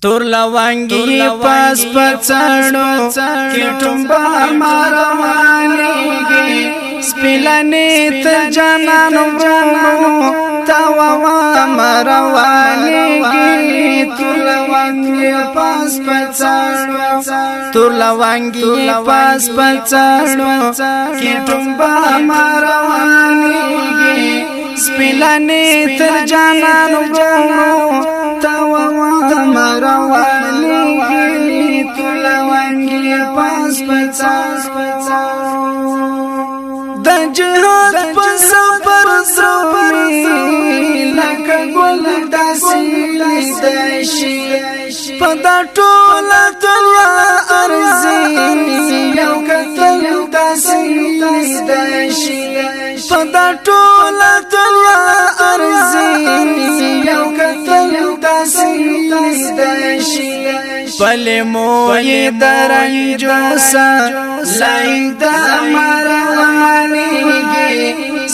تور لوانگی پاس پچاڑو کټمبا ماروانیږي سپلنې تر جانان ورونو تاوا ماروانیږي تور لوانگی پاس پچاڑو تور لوانگی پاس پچاڑو کټمبا ماروانیږي سپلنې تر جانان ورونو تاوا ماروانیږي تور لوانگی پاس پچاڑو د جهاد په سفر زوی لکه ګل داسې لیدشي په دا ټوله دنیا ارزي یو کتل داسې لیدشي په دا ټوله دنیا ارزي یو کتل داسې لیدشي پلې مو یې درنجوسا لایک د ماروانیږي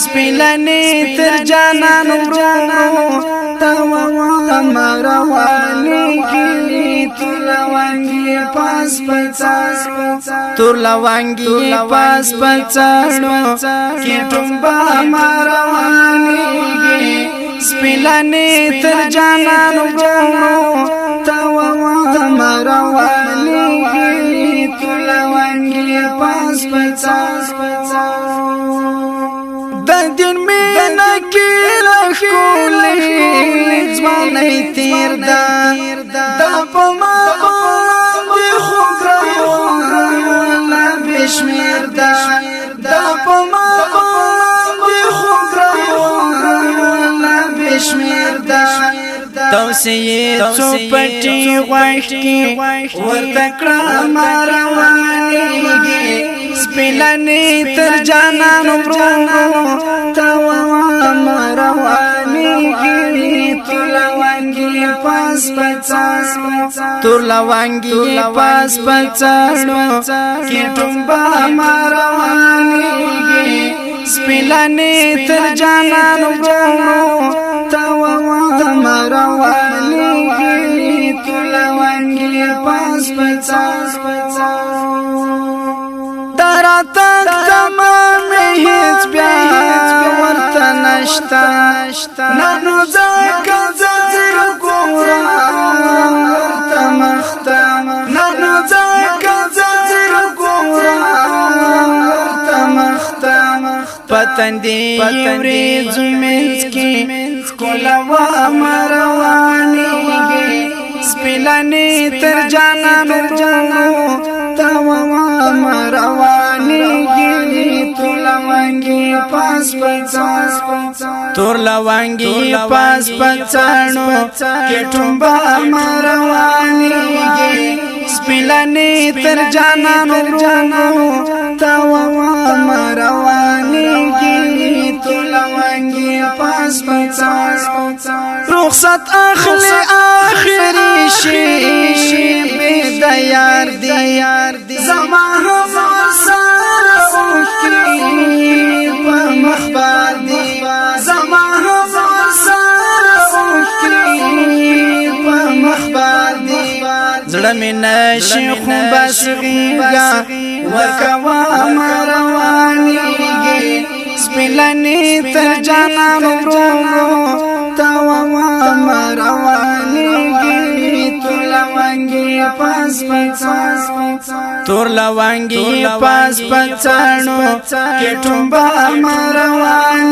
سپلنې تر جانان ورونو تاوا ماروانیږي تور لوانگی پاس پچاڑو تور لوانگی پاس پچاڑو کټمبا ماروانیږي سپلنې تر جانان ورونو تاوا ماروانیږي تور لوانگی پاس پچاڑو د دین مینا کې لښکولې ځواني تیر دا د پما باندې خو ګران لا بشمیر دا د پما باندې خو ګران لا بشمیر دا توسیه چوپټي غوښتي ورته کړه ماروانیږي سپلنې تر جانان ورونو تاوا ماروانیږي تور لوانگی پاس پچاڑو تور لوانگی پاس پچاڑو کټمبا ماروانیږي سپلنې تر جانان ورونو تاوا ماروانیږي تور لوانگی پاس پچاڑو دراتا تمام هیڅ بیا ورته نشتا نانو ځکه زر ګورم ورته مخته نانو ځکه زر ګورم ورته مخته پتندې ورېځو منځ کې ښکلا ماروانیږي سپلنې تر جانان ورونو تاوا ماروانیږي تور لوانگی پاس پچاڑو تور لوانگی پاس پچاڑو کټمبا ماروانیږي سپلنې تر جانان ورونو تاوا ماروانیږي تور لوانگی پاس پچاڑو رخصت اخلي آخري شي به د یار دی زما هم سره اوخي په مخبار دی زما هم سره اوخي په مخبار دی زړه مې نشي خو بس غيږه ورکوا ماروانیږي سپلنې تر جانان ورونو تاوا ماروانیږي تور لوانگی پاس پچاڑو تور لوانگی پاس پچاڑو کټمبا ماروانیږي